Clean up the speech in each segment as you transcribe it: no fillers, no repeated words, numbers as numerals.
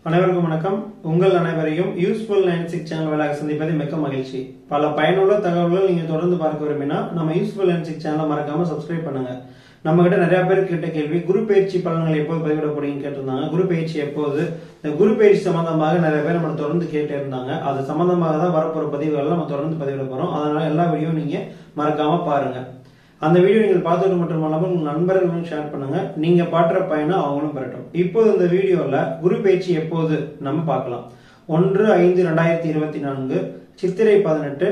அனைவருக்கும் வணக்கம். உங்கள் அனைவரையும் யூஸ்ஃபுல் 96 சேனல் வழியாக சந்திப்பது மிக்க மகிழ்ச்சி. பல பயனுள்ள தகவல்கள் நீங்க தொடர்ந்து பார்க்க விரும்பினா நம்ம யூஸ்ஃபுல் 96 சேனலை மறக்காம சப்ஸ்கிரைப் பண்ணுங்க. நம்ம கிட்ட நிறைய பேர் கேட்ட கேள்வி, குரு பயிற்சி பலன்கள் எப்போது பதிவிடப்படுங்க கேட்டிருந்தாங்க. குரு பயிற்சி எப்போது, இந்த குரு பயிற்சி சம்பந்தமாக நிறைய பேர் நம்ம தொடர்ந்து கேட்டு இருந்தாங்க. அது சம்பந்தமாக தான் வரப்போற பதிவுகள் நம்ம தொடர்ந்து பதிவிட போறோம். அதனால எல்லா வீடியோ நீங்க மறக்காம பாருங்க. அந்த வீடியோ நீங்கள் பார்த்துட்டு மட்டுமல்லாமல் உங்க நண்பர்களும் ஷேர் பண்ணுங்க. நீங்க பாட்டுற பயனை அவங்களும் பெறட்டும். இப்போது இந்த வீடியோல குரு பயிற்சி எப்போது நம்ம பார்க்கலாம். 1/5/2024 சித்திரை 18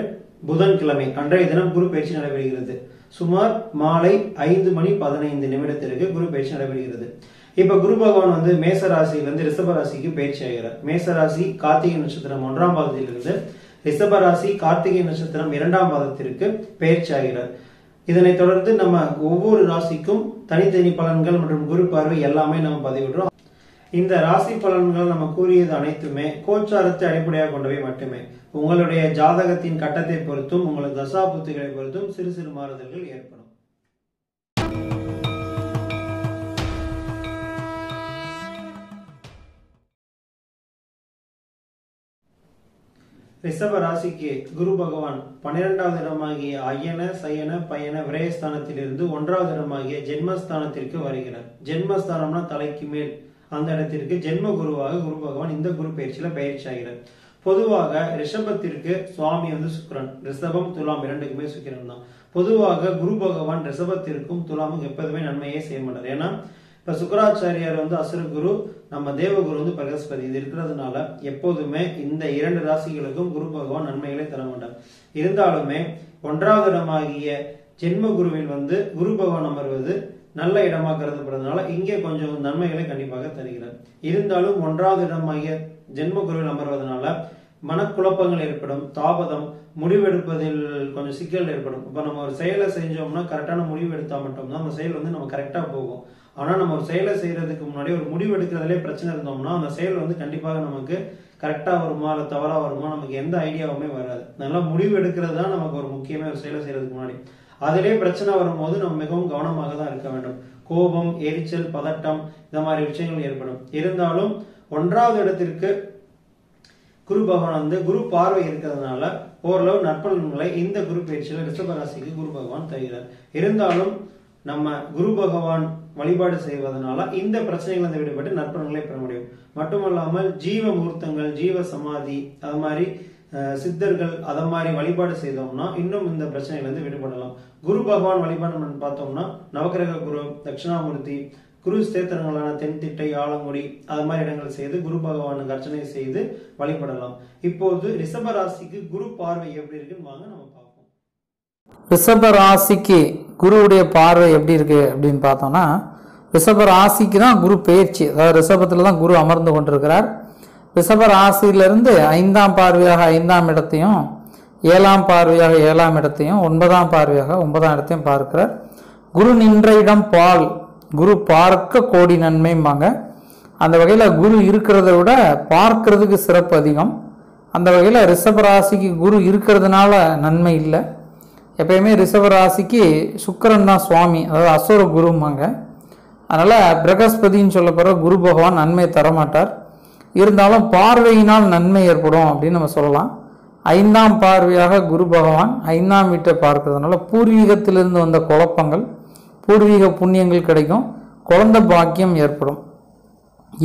புதன்கிழமை அன்றைய தினம் குரு பயிற்சி நடைபெறுகிறது. சுமார் மாலை 5:15 குரு பயிற்சி நடைபெறுகிறது. இப்ப குரு பகவான் வந்து மேச ராசியிலிருந்து ரிஷப ராசிக்கு பயிற்சி ஆகிறார். மேச ராசி கார்த்திகை நட்சத்திரம் 1ஆம் பாதத்திலிருந்து ரிஷப ராசி கார்த்திகை நட்சத்திரம் 2ஆம் பாதத்திற்கு பயிற்சி ஆகிறார். இதனைத் தொடர்ந்து நம்ம ஒவ்வொரு ராசிக்கும் தனித்தனி பலன்கள் மற்றும் குரு பார்வை எல்லாமே நம்ம பதிவிடுறோம். இந்த ராசி பலன்கள் நம்ம கூறியது அனைத்துமே கோச்சாரத்தை அடிப்படையாக கொண்டவை மட்டுமே. உங்களுடைய ஜாதகத்தின் கட்டத்தை பொறுத்தும் உங்களது தசா புத்திகளை பொறுத்தும் சிறு சிறு மாறுதல்கள் ஏற்படும். ரிஷப ராசிக்கு குரு பகவான் 12வது இடமாகிய அயன சயன பயன விரயஸ்தானத்திலிருந்து 1வது இடமாகிய ஜென்மஸ்தானத்திற்கு வருகிறார். ஜென்மஸ்தானம்னா தலைக்கு மேல் அந்த இடத்திற்கு ஜென்ம குருவாக குரு பகவான் இந்த குரு பயிற்சியில பயிற்சி ஆகிறார். பொதுவாக ரிஷபத்திற்கு சுவாமி வந்து சுக்கிரன், ரிஷபம் துலாம் இரண்டுக்குமே சுக்கிரன் தான். பொதுவாக குரு பகவான் ரிஷபத்திற்கும் துலாமும் எப்போதுமே நன்மையே செய்ய மாட்டார். ஏன்னா இப்ப சுக்கராச்சாரியார் வந்து அசுர குரு, நம்ம தேவகுரு வந்து பிரகஸ்பதி. இது இருக்கிறதுனால எப்போதுமே இந்த இரண்டு ராசிகளுக்கும் குரு பகவான் நன்மைகளை தர மாட்டார். இருந்தாலுமே 1வது இடமாகிய ஜென்ம குருவில் வந்து குரு பகவான் அமர்வது நல்ல இடமா கருதப்படுறதுனால இங்கே கொஞ்சம் நன்மைகளை கண்டிப்பாக தருகிறார். இருந்தாலும் 1வது இடமாகிய ஜென்ம குருவில் அமர்வதனால மனக்குழப்பங்கள் ஏற்படும், தாமதம், முடிவெடுப்பதில் கொஞ்சம் சிக்கல் ஏற்படும். இப்ப நம்ம ஒரு செயலை செஞ்சோம்னா கரெக்டான முடிவு எடுத்தா மட்டும்தான் அந்த செயல் வந்து நம்ம கரெக்டா போகும். ஆனா நம்ம ஒரு செயலை செய்யறதுக்கு முன்னாடி ஒரு முடிவு எடுக்கிறதுலே பிரச்சனை இருந்தோம்னா அந்த செயல் வந்து கண்டிப்பாக நமக்கு கரெக்டா வருமா இல்ல தவறா வருமா நமக்கு எந்த ஐடியாவுமே வராது. நல்லா முடிவு எடுக்கிறது தான் நமக்கு ஒரு முக்கியமே ஒரு செயலை செய்யறதுக்கு முன்னாடி. அதிலே பிரச்சனை வரும்போது நம்ம மிகவும் கவனமாக தான் இருக்க வேண்டும். கோபம், எரிச்சல், பதட்டம் இந்த மாதிரி விஷயங்கள் ஏற்படும். இருந்தாலும் 1வது இடத்திற்கு குரு பகவான் வந்து குரு பார்வை இருக்கிறதுனால ஓரளவு நற்பலன்களை இந்த குரு பயிற்சியில ரிஷப ராசிக்கு குரு பகவான் தருகிறார். இருந்தாலும் நம்ம குரு பகவான் வழிபாடு செய்வதனால இந்த பிரச்சனைகள் விடுபட்டு நற்பலன்களை பெற முடியும். மட்டுமல்லாமல் ஜீவ முகூர்த்தங்கள், ஜீவ சமாதி, அது மாதிரி சித்தர்கள் அதை மாதிரி வழிபாடு செய்தோம்னா இன்னும் இந்த பிரச்சனைகள் விடுபடலாம். குரு பகவான் வழிபாடு பார்த்தோம்னா நவக்கிரக குரு, தட்சிணாமூர்த்தி, குரு ஸ்தேத்திரங்களான தென்திட்டை, ஆலங்குடி அது மாதிரி இடங்கள் செய்து குரு பகவானுக்கு அர்ச்சனை செய்து வழிபடலாம். இப்போது ரிஷப ராசிக்கு குரு பார்வை எப்படி இருக்குன்னு வாங்க நம்ம பார்ப்போம். ரிஷப ராசிக்கு குருவுடைய பார்வை எப்படி இருக்கு அப்படின்னு பார்த்தோம்னா, ரிஷப ராசிக்கு தான் குரு பயிற்சி, அதாவது ரிஷபத்துல தான் குரு அமர்ந்து கொண்டிருக்கிறார். ரிஷப ராசியிலிருந்து 5ஆம் பார்வையாக 5ஆம் இடத்தையும், 7ஆம் பார்வையாக 7ஆம் இடத்தையும், 9ஆம் பார்வையாக 9ஆம் இடத்தையும் பார்க்கிறார். குரு நின்ற இடம் பால், குரு பார்க்க கோடி நன்மைம்பாங்க. அந்த வகையில் குரு இருக்கிறத விட பார்க்கறதுக்கு சிறப்பு அதிகம். அந்த வகையில் ரிஷப ராசிக்கு குரு இருக்கிறதுனால நன்மை இல்லை. எப்பயுமே ரிஷப ராசிக்கு சுக்கிரன் தான் சுவாமி, அதாவது அசுர குரும்பாங்க. அதனால் பிரகஸ்பதின்னு சொல்லப்படுற குரு பகவான் நன்மை தரமாட்டார். இருந்தாலும் பார்வையினால் நன்மை ஏற்படும் அப்படின்னு நம்ம சொல்லலாம். 5ஆம் பார்வையாக குரு பகவான் 5ஆம் வீட்டை பார்க்கறதுனால பூர்வீகத்திலிருந்து வந்த குழப்பங்கள், பூர்வீக புண்ணியங்கள் கிடைக்கும், குழந்தை பாக்கியம் ஏற்படும்.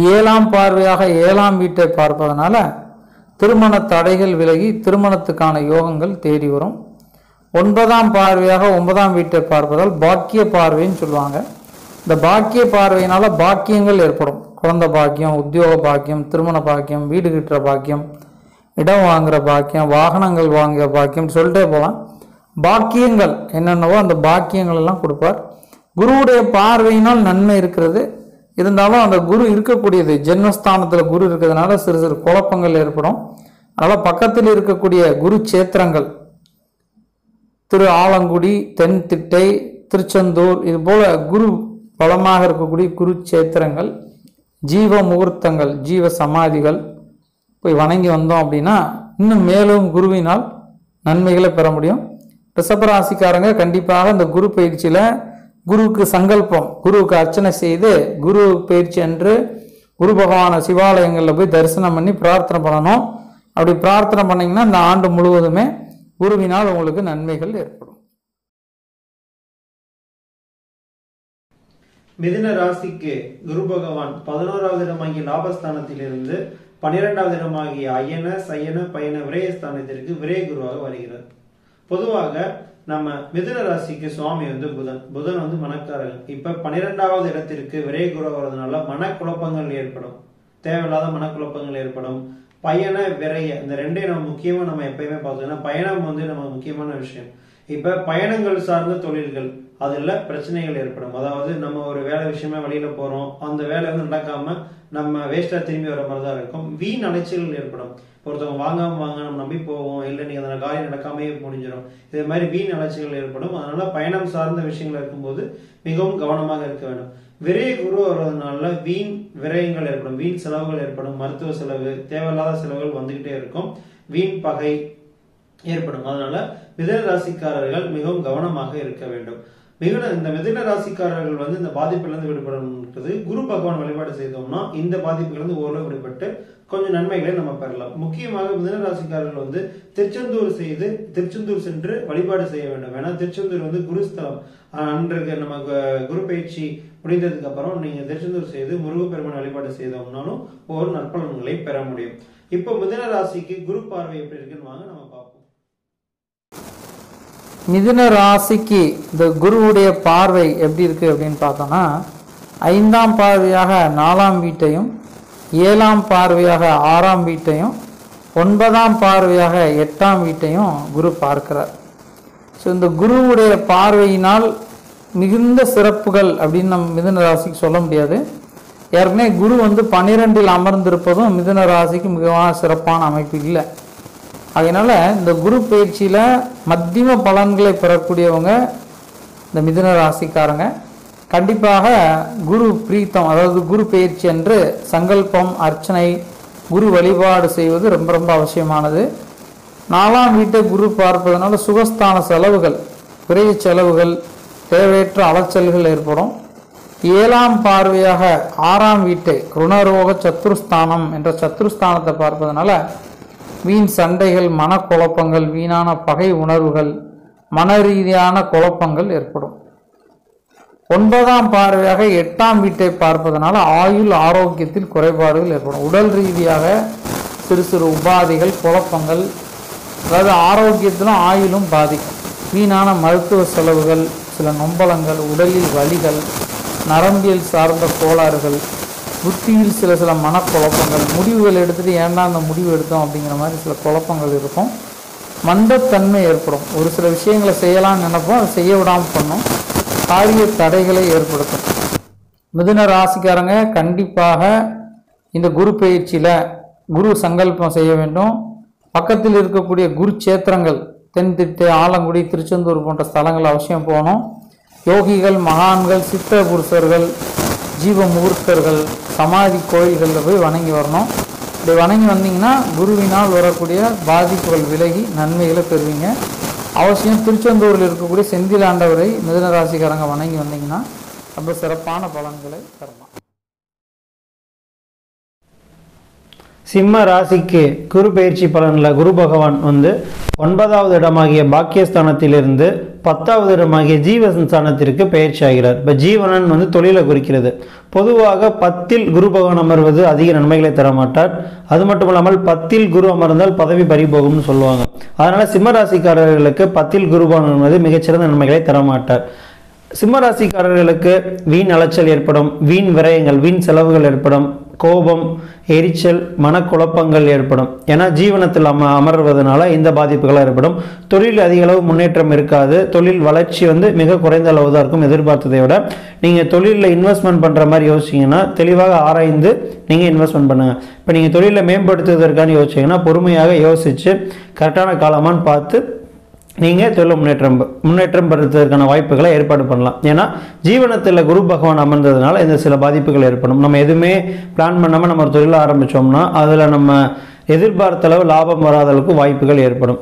7ஆம் பார்வையாக 7ஆம் வீட்டை பார்ப்பதனால திருமண தடைகள் விலகி திருமணத்துக்கான யோகங்கள் தேடி வரும். 9ஆம் பார்வையாக 9ஆம் வீட்டை பார்ப்பதால் பாக்கிய பார்வைன்னு சொல்லுவாங்க. இந்த பாக்கிய பார்வையினால பாக்கியங்கள் ஏற்படும். குழந்தை பாக்கியம், உத்தியோக பாக்கியம், திருமண பாக்கியம், வீடு கட்டுற பாக்கியம், இடம் வாங்குற பாக்கியம், வாகனங்கள் வாங்குற பாக்கியம் சொல்லிட்டே போகலாம். பாக்கியங்கள் என்னென்னவோ அந்த பாக்கியங்கள் எல்லாம் கொடுப்பார். குருவுடைய பார்வையினால் நன்மை இருக்கிறது. இருந்தாலும் அந்த குரு இருக்கக்கூடியது ஜென்மஸ்தானத்தில் குரு இருக்கிறதுனால சிறு சிறு குழப்பங்கள் ஏற்படும். அதனால் பக்கத்தில் இருக்கக்கூடிய குரு சேத்திரங்கள், திரு ஆலங்குடி, தென்திட்டை, திருச்செந்தூர், இது போல குரு பலமாக இருக்கக்கூடிய குரு சேத்திரங்கள், ஜீவ முகூர்த்தங்கள், ஜீவ சமாதிகள் போய் வணங்கி வந்தோம் அப்படின்னா இன்னும் மேலும் குருவினால் நன்மைகளை பெற முடியும். ரிஷபராசிக்காரங்க கண்டிப்பாக இந்த குரு பயிற்சியில் குருவுக்கு சங்கல்பம், குருவுக்கு அர்ச்சனை செய்து குரு பயிற்சி அன்று குரு பகவானை சிவாலயங்களில் போய் தரிசனம் பண்ணி பிரார்த்தனை பண்ணணும். அப்படி பிரார்த்தனை பண்ணிங்கன்னா இந்த ஆண்டு முழுவதுமே குருவினால் உங்களுக்கு நன்மைகள் ஏற்படும். மிதுன ராசிக்கு குரு பகவான் 11வது இடமாகிய லாபஸ்தானத்திலிருந்து 12வது இடமாகிய அயன சயன பயன விரயஸ்தானத்திற்கு விரய குருவாக வருகிறார். பொதுவாக நம்ம மிதுன ராசிக்கு சுவாமி புதன் மனக்காரகன். இப்ப 12வது இடத்திற்கு விரய குரு வர்றதுனால மனக்குழப்பங்கள் ஏற்படும், தேவையில்லாத மனக்குழப்பங்கள் ஏற்படும். பயண விரைய இந்த ரெண்டையும் நம்ம முக்கியமா நம்ம எப்பயுமே பார்த்தோம்னா பயணம் நம்ம முக்கியமான விஷயம். இப்ப பயணங்கள் சார்ந்த தொழில்கள் அதுல பிரச்சனைகள் ஏற்படும். அதாவது நம்ம ஒரு வேலை விஷயமா வெளியில போறோம், அந்த வேலை நடக்காம நம்ம வேஸ்டா திரும்பி வர மாதிரிதான் இருக்கும். வீண் அலைச்சல்கள் ஏற்படும். ஒருத்தவங்க வாங்க நம்ம நம்பி போவோம், இல்லை நீங்க அந்த காரியம் நடக்காமே முடிஞ்சிடும். இதே மாதிரி வீண் அலைச்சல்கள் ஏற்படும். அதனால பயணம் சார்ந்த விஷயங்கள் இருக்கும்போது மிகவும் கவனமாக இருக்க வேண்டும். விரய குரு வருவதனால வீண் விரயங்கள் ஏற்படும், வீண் செலவுகள் ஏற்படும், மருத்துவ செலவு, தேவையில்லாத செலவுகள் வந்துகிட்டே இருக்கும், வீண் பகை ஏற்படும். அதனால மிதுன ராசிக்காரர்கள் மிகவும் கவனமாக இருக்க வேண்டும். இந்த மிதுன ராசிக்காரர்கள் இந்த பாதிப்பிலிருந்து விடுபடுறது குரு பகவான் வழிபாடு செய்தோம்னா இந்த பாதிப்புகளிலிருந்து ஓரளவு விடுபட்டு கொஞ்சம் நன்மைகளை நம்ம பெறலாம். முக்கியமாக மிதுன ராசிக்காரர்கள் திருச்செந்தூர் சென்று வழிபாடு செய்ய வேண்டும். ஏன்னா திருச்செந்தூர் குருஸ்தலம். அன்றைக்கு நம்ம குரு பயிற்சி முடிந்ததுக்கு அப்புறம் நீங்க திருச்செந்தூர் செய்து முருகப்பெருமான் வழிபாடு செய்தோம்னாலும் ஒரு நற்பலன்களை பெற முடியும். இப்போ மிதுன ராசிக்கு குரு பார்வை எப்படி இருக்குன்னு வாங்க நம்ம பார்ப்போம். மிதுன ராசிக்கு இந்த குருவுடைய பார்வை எப்படி இருக்கு அப்படின்னு பார்த்தோம்னா 5ஆம் பார்வையாக 4ஆம் வீட்டையும் 7ஆம் பார்வையாக 6ஆம் வீட்டையும் 9ஆம் பார்வையாக 8ஆம் வீட்டையும் குரு பார்க்கிறார். ஸோ இந்த குருவுடைய பார்வையினால் மிகுந்த சிறப்புகள் அப்படின்னு நம்ம மிதுன ராசிக்கு சொல்ல முடியாது. ஏற்கனவே குரு 12இல் அமர்ந்திருப்பதும் மிதுன ராசிக்கு மிகவும் சிறப்பான அமைப்பு இல்லை. அதனால இந்த குரு பயிற்சியில மத்தியம பலன்களை பெறக்கூடியவங்க இந்த மிதுன ராசிக்காரங்க கண்டிப்பாக குரு பிரீத்தம், அதாவது குரு பயிற்சி என்று சங்கல்பம், அர்ச்சனை, குரு வழிபாடு செய்வது ரொம்ப ரொம்ப அவசியமானது. 4ஆம் வீட்டை குரு பார்ப்பதனால சுகஸ்தான செலவுகள், விரைவு செலவுகள், தேவையற்ற அலைச்சல்கள் ஏற்படும். 7ஆம் பார்வையாக 6ஆம் வீட்டை ருணரோக சத்துருஸ்தானம் என்ற சத்துருஸ்தானத்தை பார்ப்பதனால வீண் சண்டைகள், மனக்குழப்பங்கள், வீணான பகை உணர்வுகள், மன ரீதியான குழப்பங்கள் ஏற்படும். 9ஆம் பார்வையாக 8ஆம் வீட்டை பார்ப்பதனால ஆயுள் ஆரோக்கியத்தில் குறைபாடுகள் ஏற்படும். உடல் ரீதியாக சிறு சிறு உபாதைகள், குழப்பங்கள், அதாவது ஆரோக்கியத்திலும் ஆயுளும் பாதிக்கும். வீணான மருத்துவ செலவுகள், சில நொம்பலங்கள், உடலில் வலிகள், நரம்பியல் சார்ந்த கோளாறுகள், புத்தியில் சில மனக்குழப்பங்கள், முடிவுகள் எடுத்துகிட்டு ஏன்னா அந்த முடிவு எடுத்தோம் அப்படிங்கிற மாதிரி சில குழப்பங்கள் இருக்கும். மந்தத்தன்மை ஏற்படும். ஒரு சில விஷயங்களை செய்யலாம்னு நினைப்போம், அதை செய்ய விடாமல் பண்ணும். காரிய தடைகளை ஏற்படுத்தும். மிதுன ராசிக்காரங்க கண்டிப்பாக இந்த குரு பயிற்சியில் குரு சங்கல்பம் செய்ய வேண்டும். பக்கத்தில் இருக்கக்கூடிய குரு சேத்திரங்கள், தென்திட்டை, ஆலங்குடி, திருச்செந்தூர் போன்ற ஸ்தலங்கள் அவசியம் போகணும். யோகிகள், மகான்கள், சித்த புருஷர்கள், ஜீவ முகூர்த்தர்கள், சமாதி கோயில்களில் போய் வணங்கி வரணும். இப்படி வணங்கி வந்தீங்கன்னா குருவினால் வரக்கூடிய பாதிப்புகள் விலகி நன்மைகளை பெறுவீங்க. அவசியம் திருச்செந்தூரில் இருக்கக்கூடிய செந்திலாண்டவரை மிதுன ராசிக்காரங்க வணங்கி வந்தீங்கன்னா ரொம்ப சிறப்பான பலன்களை பெறலாம். சிம்ம ராசிக்கு குரு பயிற்சி பலனில் குரு பகவான் 9வது இடமாகிய பாக்கியஸ்தானத்திலிருந்து 10வது இடமாகிய ஜீவஸ்தானத்திற்கு பயிற்சி ஆகிறார். இப்போ ஜீவனன் தொழிலை குறிக்கிறது. பொதுவாக 10இல் குரு பகவான் அமர்வது அதிக நன்மைகளை தரமாட்டார். அது மட்டும் இல்லாமல் 10இல் குரு அமர்ந்தால் பதவி பறிபோகும்னு சொல்லுவாங்க. அதனால சிம்ம ராசிக்காரர்களுக்கு 10இல் குரு பகவான் அமர்வது மிகச்சிறந்த நன்மைகளை தரமாட்டார். சிம்மராசிக்காரர்களுக்கு வீண் அலைச்சல் ஏற்படும், வீண் விரயங்கள், வீண் செலவுகள் ஏற்படும், கோபம், எரிச்சல், மனக்குழப்பங்கள் ஏற்படும். ஏன்னா ஜீவனத்தில் அமர்வதனால இந்த பாதிப்புகளாக ஏற்படும். தொழில் அதிக அளவு முன்னேற்றம் இருக்காது. தொழில் வளர்ச்சி மிக குறைந்த அளவு தான் இருக்கும். எதிர்பார்த்ததை விட நீங்கள் தொழிலில் இன்வெஸ்ட்மெண்ட் பண்ணுற மாதிரி யோசிச்சிங்கன்னா தெளிவாக ஆராய்ந்து நீங்கள் இன்வெஸ்ட்மெண்ட் பண்ணுங்கள். இப்போ நீங்கள் தொழிலை மேம்படுத்துவதற்கான யோசிச்சிங்கன்னா பொறுமையாக யோசித்து கரெக்டான காலமானு பார்த்து நீங்கள் தொழில் முன்னேற்றம் பெறுவதற்கான வாய்ப்புகளை ஏற்பாடு பண்ணலாம். ஏன்னா ஜீவனத்தில் குரு பகவான் அமர்ந்ததுனால இந்த சில பாதிப்புகள் ஏற்படும். நம்ம எதுவுமே பிளான் பண்ணாமல் நம்ம ஒரு தொழிலை ஆரம்பித்தோம்னா அதில் நம்ம எதிர்பார்த்த அளவு லாபம் வராத அளவுக்கு வாய்ப்புகள் ஏற்படும்.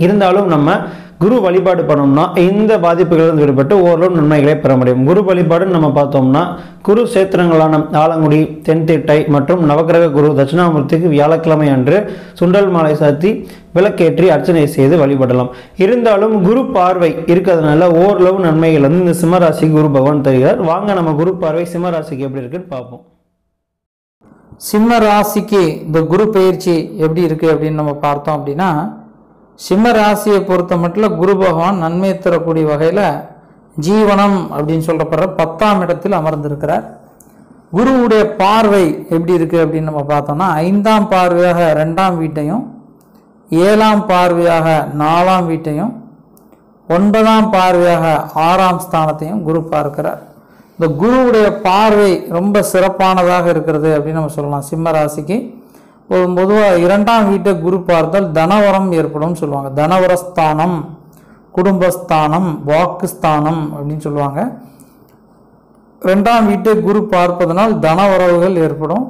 இருந்தாலும் நம்ம குரு வழிபாடு பண்ணோம்னா இந்த பாதிப்புகளிலிருந்து விடுபட்டு ஓரளவு நன்மைகளை பெற முடியும். குரு வழிபாடுன்னு நம்ம பார்த்தோம்னா குரு சேத்திரங்களான ஆலங்குடி, தென்திட்டை மற்றும் நவகிரக குரு தட்சிணாமூர்த்திக்கு வியாழக்கிழமை அன்று சுண்டல் மாலை சாத்தி விளக்கேற்றி அர்ச்சனை செய்து வழிபடலாம். இருந்தாலும் குரு பார்வை இருக்கிறதுனால ஓரளவு நன்மைகள் வந்து இந்த சிம்மராசிக்கு குரு பகவான் தருகிறார். வாங்க நம்ம குரு பார்வை சிம்மராசிக்கு எப்படி இருக்குன்னு பார்ப்போம். சிம்ம ராசிக்கு இந்த குரு பயிற்சி எப்படி இருக்கு அப்படின்னு நம்ம பார்த்தோம் அப்படின்னா, சிம்ம ராசியை பொறுத்த மட்டும் குரு பகவான் நன்மை தரக்கூடிய வகையில ஜீவனம் அப்படின்னு சொல்லப்படுற 10ஆம் இடத்தில் அமர்ந்திருக்கிறார். குருவுடைய பார்வை எப்படி இருக்கு அப்படின்னு நம்ம பார்த்தோம்னா, 5ஆம் பார்வையாக 2ஆம் வீட்டையும், 7ஆம் பார்வையாக 4ஆம் வீட்டையும், 9ஆம் பார்வையாக 6ஆம் ஸ்தானத்தையும் குரு பார்க்கிறார். இந்த குருவுடைய பார்வை ரொம்ப சிறப்பானதாக இருக்கிறது அப்படின்னு நம்ம சொல்லலாம். சிம்ம ராசிக்கு பொதுவாக 2ஆம் வீட்டை குரு பார்த்தால் தனவரம் ஏற்படும் சொல்லுவாங்க. தனவரஸ்தானம், குடும்பஸ்தானம், வாக்குஸ்தானம் அப்படின்னு சொல்லுவாங்க. 2ஆம் வீட்டை குரு பார்ப்பதனால் தனவரவுகள் ஏற்படும்.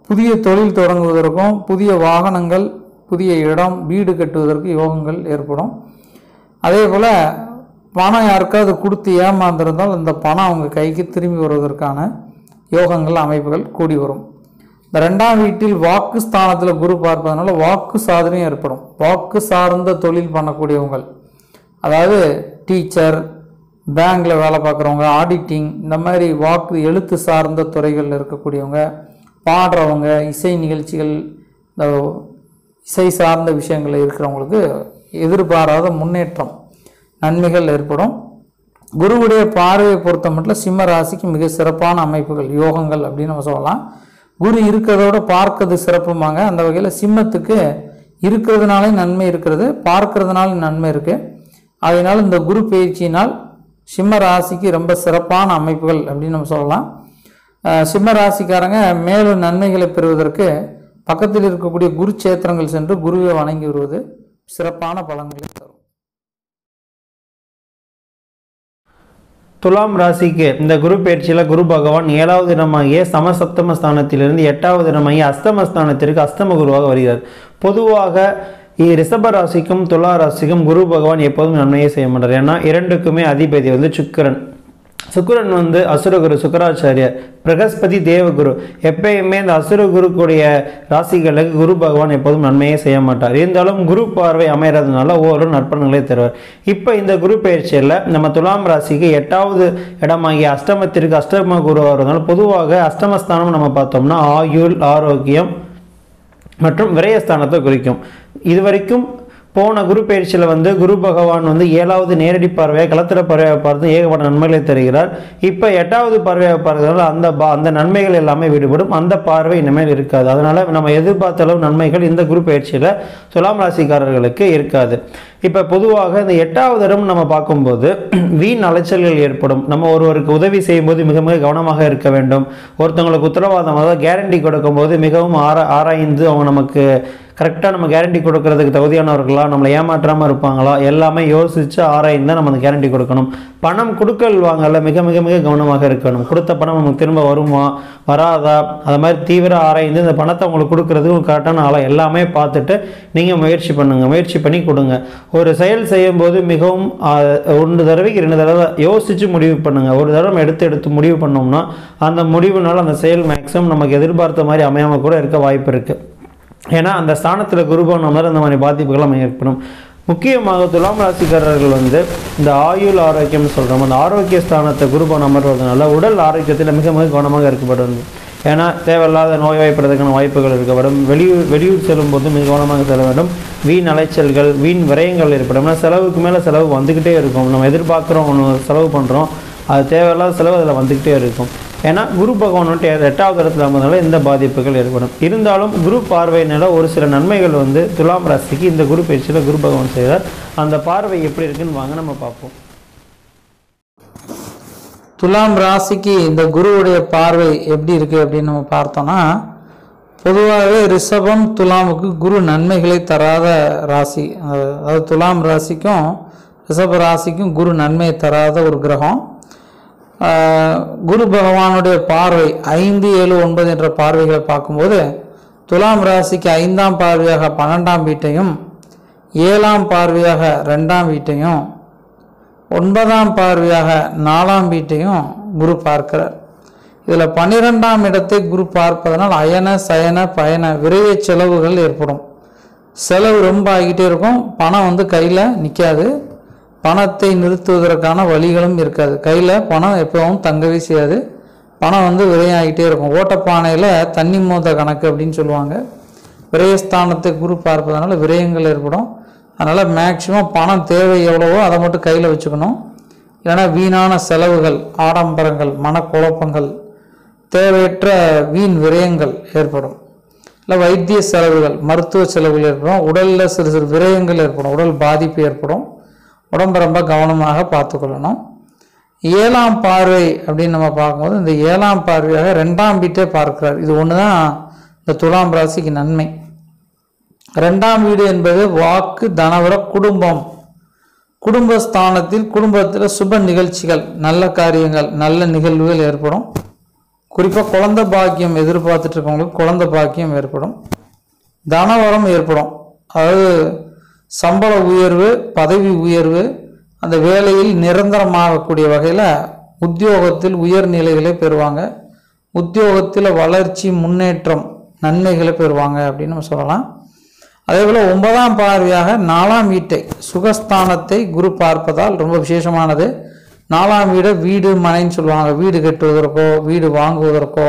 புதிய தொழில் தொடங்குவதற்கும், புதிய வாகனங்கள், புதிய இடம், வீடு கட்டுவதற்கு யோகங்கள் ஏற்படும். அதே போல் பணம் யாருக்காவது கொடுத்து ஏமாந்திருந்தால் அந்த பணம் அவங்க கைக்கு திரும்பி வருவதற்கான யோகங்கள், அமைப்புகள் கூடி வரும். இந்த 2ஆம் வீட்டில் வாக்கு ஸ்தானத்தில் குரு பார்ப்பதனால வாக்கு சாதனையும் ஏற்படும். வாக்கு சார்ந்த தொழில் பண்ணக்கூடியவங்க, அதாவது டீச்சர், பேங்கில் வேலை பார்க்குறவங்க, ஆடிட்டிங், இந்த மாதிரி வாக்கு எழுத்து சார்ந்த துறைகளில் இருக்கக்கூடியவங்க, பாடுறவங்க, இசை நிகழ்ச்சிகள், இந்த இசை சார்ந்த விஷயங்களில் இருக்கிறவங்களுக்கு எதிர்பாராத முன்னேற்றம், நன்மைகள் ஏற்படும். குருவுடைய பார்வையை பொறுத்த மட்டும் சிம்ம ராசிக்கு மிக சிறப்பான அமைப்புகள், யோகங்கள் அப்படின்னு நம்ம சொல்லலாம். குரு இருக்கிறதோட பார்க்கறது சிறப்புமாங்க. அந்த வகையில் சிம்மத்துக்கு இருக்கிறதுனாலே நன்மை இருக்கிறது, பார்க்கறதுனால நன்மை இருக்குது. அதனால் இந்த குரு பயிற்சியினால் சிம்ம ராசிக்கு ரொம்ப சிறப்பான அமைப்புகள் அப்படின்னு நம்ம சொல்லலாம். சிம்ம ராசிக்காரங்க மேலும் நன்மைகளை பெறுவதற்கு பக்கத்தில் இருக்கக்கூடிய குரு சேத்திரங்கள் சென்று குருவை வணங்கி வருவது சிறப்பான பலன்களை தரும். துலாம் ராசிக்கு இந்த குரு பயிற்சியில் குரு பகவான் 7வது இடமாகிய சமசப்தம ஸ்தானத்திலிருந்து 8வது இடமாகிய அஸ்தமஸ்தானத்திற்கு அஸ்தம குருவாக வருகிறார். பொதுவாக ரிஷப ராசிக்கும் துலா ராசிக்கும் குரு பகவான் எப்போதும் நன்மையை செய்ய மாட்டார். ஏன்னா இரண்டுக்குமே அதிபதி வந்து சுக்கிரன். சுக்கிரன் வந்து அசுரகுரு, சுக்கராச்சாரியர், பிரகஸ்பதி தேவகுரு. எப்பயுமே இந்த அசுரகுருக்குடைய ராசிகளுக்கு குரு பகவான் எப்போதும் நன்மையே செய்ய மாட்டார். இருந்தாலும் குரு பார்வை அமைகிறதுனால ஒவ்வொரு நற்பலன்களை தருவார். இப்போ இந்த குரு பயிற்சியில் நம்ம துலாம் ராசிக்கு 8வது இடமாகிய அஷ்டமத்திற்கு அஷ்டம குரு வருவதனால பொதுவாக அஷ்டமஸ்தானம் நம்ம பார்த்தோம்னா ஆயுள், ஆரோக்கியம் மற்றும் விரயஸ்தானத்தை குறிக்கும். இதுவரைக்கும் போன குரு பயிற்சியில் வந்து குரு பகவான் வந்து 7வது நேரடி பார்வையாக களத்திர பார்வையாக பார்த்து ஏகப்பட்ட நன்மைகளை தருகிறார். இப்போ 8வது பார்வையாக பார்க்கறதுனால அந்த நன்மைகள் எல்லாமே விடுபடும். அந்த பார்வை இனிமேல் இருக்காது. அதனால நம்ம எதிர்பார்த்த அளவு நன்மைகள் இந்த குரு பயிற்சியில் துலாம் ராசிக்காரர்களுக்கு இருக்காது. இப்போ பொதுவாக இந்த 8வது இடம் நம்ம பார்க்கும்போது வீண் அலைச்சல்கள் ஏற்படும். நம்ம ஒருவருக்கு உதவி செய்யும்போது மிக மிக கவனமாக இருக்க வேண்டும். ஒருத்தவங்களுக்கு உத்தரவாதம், அதாவது கேரண்டி கொடுக்கும்போது மிகவும் ஆராய்ந்து அவங்க நமக்கு கரெக்டாக நம்ம கேரண்டி கொடுக்கறதுக்கு தகுதியானவர்களா, நம்மளை ஏமாற்றாமல் இருப்பாங்களா, எல்லாமே யோசித்து ஆராய்ந்து தான் நம்ம அந்த கேரண்டி கொடுக்கணும். பணம் கொடுக்கல் வாங்கல மிக மிக மிக கவனமாக இருக்கணும். கொடுத்த பணம் நமக்கு திரும்ப வருமா வராதா, அது மாதிரி தீவிர ஆராய்ந்து இந்த பணத்தை அவங்களுக்கு கொடுக்கறதுக்கு கரெக்டான ஆளா எல்லாமே பார்த்துட்டு நீங்கள் முயற்சி பண்ணுங்கள். முயற்சி பண்ணி கொடுங்க. ஒரு செயல் செய்யும்போது மிகவும் 1 தடவைக்கு 2 தடவை யோசித்து முடிவு பண்ணுங்கள். ஒரு தடவை நம்ம எடுத்து முடிவு பண்ணோம்னா அந்த முடிவுனால அந்த செயல் மேக்ஸிமம் நமக்கு எதிர்பார்த்த மாதிரி அமையாமல் கூட இருக்க வாய்ப்பு இருக்குது. ஏன்னா அந்த ஸ்தானத்தில் குருபவன் அந்த மாதிரி பாதிப்புகள் ஏற்படும். முக்கியமாக துலாம் ராசிக்காரர்கள் வந்து இந்த ஆயுள் ஆரோக்கியம்னு சொல்கிறோம். அந்த ஆரோக்கிய ஸ்தானத்தை குருபவன் அமர்வதனால உடல் ஆரோக்கியத்தில் மிக மிக கவனமாக இருக்கப்படுது. ஏன்னா தேவையில்லாத நோய்வாய்ப்படுறதுக்கான வாய்ப்புகள் இருக்கப்படும். வெளியூர் செல்லும்போது மிக கவனமாக செல்ல வேண்டும். வீண் அலைச்சல்கள், வீண் விரயங்கள் ஏற்படும். ஏன்னா செலவுக்கு மேலே செலவு வந்துக்கிட்டே இருக்கும். நம்ம எதிர்பார்க்குறோம், ஒன்று செலவு பண்ணுறோம், அது தேவையில்லாத செலவு அதில் வந்துக்கிட்டே இருக்கும். ஏன்னா குரு பகவான் வந்துட்டு 8வது இடத்துல இருந்ததுனால இந்த பாதிப்புகள் ஏற்படும். இருந்தாலும் குரு பார்வையினால ஒரு சில நன்மைகள் வந்து துலாம் ராசிக்கு இந்த குரு பயிற்சியில் குரு பகவான் செய்தார். அந்த பார்வை எப்படி இருக்குன்னு வாங்க நம்ம பார்ப்போம். துலாம் ராசிக்கு இந்த குருவுடைய பார்வை எப்படி இருக்கு அப்படின்னு நம்ம பார்த்தோம்னா, பொதுவாகவே ரிஷபம் துலாமுக்கு குரு நன்மைகளை தராத ராசி. அதாவது துலாம் ராசிக்கும் ரிஷப ராசிக்கும் குரு நன்மையை தராத ஒரு கிரகம். குரு பகவானுடைய பார்வை 5, 7, 9 என்ற பார்வைகளை பார்க்கும்போது துலாம் ராசிக்கு 5ஆம் பார்வையாக 12ஆம் வீட்டையும், 7ஆம் பார்வையாக 2ஆம் வீட்டையும் 9ஆம் பார்வையாக 4ஆம் வீட்டையும் குரு பார்க்கிறார். இதில் 12ஆம் இடத்தை குரு பார்ப்பதனால் அயன சயன பயண விரைய செலவுகள் ஏற்படும். செலவு ரொம்ப ஆகிட்டே இருக்கும். பணம் கையில் நிற்காது. பணத்தை நிறுத்துவதற்கான வழிகளும் இருக்காது. கையில் பணம் எப்பவும் தங்கவே செய்யாது. பணம் விரையாகிட்டே இருக்கும். ஓட்டப்பானையில் தண்ணி மோத கணக்கு அப்படின்னு சொல்லுவாங்க. விரயஸ்தானத்தை குரு பார்ப்பதனால விரயங்கள் ஏற்படும். அதனால் மேக்சிமம் பணம் தேவை எவ்வளவோ அதை மட்டும் கையில் வச்சுக்கணும். இல்லைன்னா வீணான செலவுகள், ஆடம்பரங்கள், மனக்குழப்பங்கள், தேவையற்ற வீண் விரயங்கள் ஏற்படும். இல்லை வைத்திய செலவுகள், மருத்துவ செலவுகள் ஏற்படும். உடலில் சிறு சிறு விரயங்கள் ஏற்படும். உடல் பாதிப்பு ஏற்படும். உடம்பை ரொம்ப கவனமாக பார்த்துக்கொள்ளணும். 7ஆம் பார்வை அப்படின்னு நம்ம பார்க்கும்போது இந்த 7ஆம் பார்வையாக 2ஆம் வீட்டை பார்க்கிறார். இது ஒன்று தான் இந்த துலாம் ராசிக்கு நன்மை. 2ஆம் வீடு என்பது வாக்கு, தனவர, குடும்பம். குடும்பஸ்தானத்தில் குடும்பத்தில் சுப நிகழ்ச்சிகள், நல்ல காரியங்கள், நல்ல நிகழ்வுகள் ஏற்படும். குறிப்பாக குழந்தை பாக்கியம் எதிர்பார்த்துட்டு இருக்கவங்களுக்கு குழந்தை பாக்கியம் ஏற்படும். தனவரம் ஏற்படும். அதாவது சம்பள உயர்வு, பதவி உயர்வு, அந்த வேலையில் நிரந்தரமாகக்கூடிய வகையில் உத்தியோகத்தில் உயர்நிலைகளை பெறுவாங்க. உத்தியோகத்தில் வளர்ச்சி, முன்னேற்றம், நன்மைகளை பெறுவாங்க அப்படின்னு நம்ம சொல்லலாம். அதே போல் 9ஆம் பார்வையாக 4ஆம் வீட்டை சுகஸ்தானத்தை குரு பார்ப்பதால் ரொம்ப விசேஷமானது. 4ஆம் வீடை வீடு மனைன்னு சொல்லுவாங்க. வீடு கட்டுவதற்கோ, வீடு வாங்குவதற்கோ,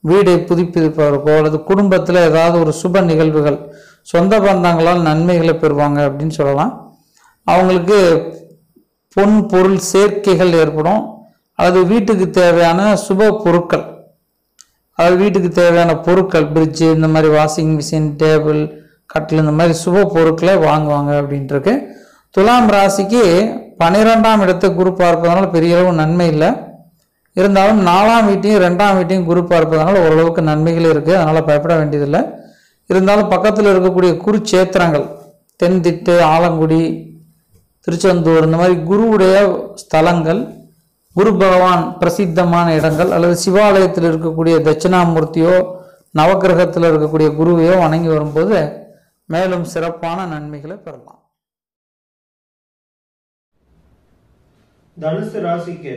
வீடை புதுப்பிப்பதற்கோ, அல்லது குடும்பத்தில் ஏதாவது ஒரு சுப நிகழ்வுகள், சொந்த பந்தங்களால் நன்மைகளை பெறுவாங்க அப்படின்னு சொல்லலாம். அவங்களுக்கு பொன் பொருள் சேர்க்கைகள் ஏற்படும். அல்லது வீட்டுக்கு தேவையான சுப பொருட்கள், அதாவது வீட்டுக்கு தேவையான பொருட்கள், ஃப்ரிட்ஜு, இந்த மாதிரி வாஷிங் மிஷின், டேபிள், கட்டில், இந்த மாதிரி சுப பொருட்களை வாங்குவாங்க அப்படின்ட்டுருக்கு. துலாம் ராசிக்கு 12ஆம் இடத்தை குரு பார்ப்பதனால பெரிய அளவு நன்மை இல்லை. இருந்தாலும் 4ஆம் வீட்டையும் 2ஆம் வீட்டையும் குரு பார்ப்பதனால ஓரளவுக்கு நன்மைகள் இருக்குது. அதனால் பயப்பட வேண்டியதில்லை. இருந்தாலும் பக்கத்தில் இருக்கக்கூடிய குருச்சேத்திரங்கள், தென்திட்டு, ஆலங்குடி, திருச்செந்தூர், இந்த மாதிரி குருவுடைய ஸ்தலங்கள், குரு பகவான் பிரசித்தமான இடங்கள், அல்லது சிவாலயத்தில் இருக்கக்கூடிய தட்சிணாமூர்த்தியோ நவக்கிரகத்தில் இருக்கக்கூடிய குருவையோ வணங்கி வரும்போது மேலும் சிறப்பான நன்மைகளை பெறலாம். தனுசு ராசிக்கு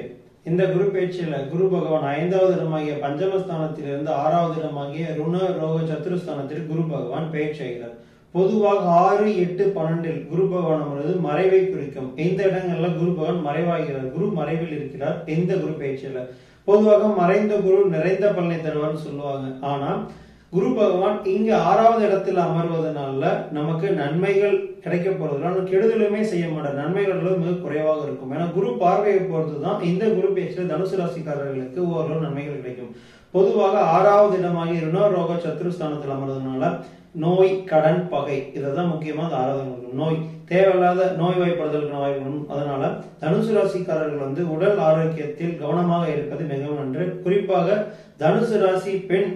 இந்த குரு பேச்சில குரு பகவான் 5வது இடமாகிய பஞ்சமஸ்தானத்திலிருந்து 6வது இடமாகிய ருண ரோக சத்துருஸ்தானத்திற்கு குரு பகவான் பெயர் செய்கிறார். பொதுவாக 6, 8, 12 குரு பகவான் அமர்வது மறைவை குறிக்கும். இந்த இடங்கள்ல குரு பகவான் மறைவாகிறார். குரு மறைவில் இருக்கிறார் இந்த குரு பேச்சில. பொதுவாக மறைந்த குரு நிறைந்த பலனை தருவார்னு சொல்லுவாங்க. ஆனா குரு பகவான் இங்க 6வது இடத்துல அமர்வதனால நமக்கு நன்மைகள் கிடைக்க போறது, கெடுதலுமே செய்ய மாட்டார். நன்மைகள் மிக குறைவாக இருக்கும். ஏன்னா குரு பார்வையை பொறுத்துதான் இந்த குரு பேச்சில் தனுசு ராசிக்காரர்களுக்கு ஓரளவு நன்மைகள் கிடைக்கும். பொதுவாக 6வது இடமாகி ருணரோக சத்துருஸ்தானத்தில் அமர்வதனால நோய், கடன், பகை, இதான் முக்கியமா 6வது நோய், தேவையில்லாத நோய் வாய்ப்படுதலுக்கான வாய்ப்புகளும். அதனால தனுசு ராசிக்காரர்கள் உடல் ஆரோக்கியத்தில் கவனமாக இருப்பது மிகவும் நன்று. குறிப்பாக தனுசு ராசி பெண்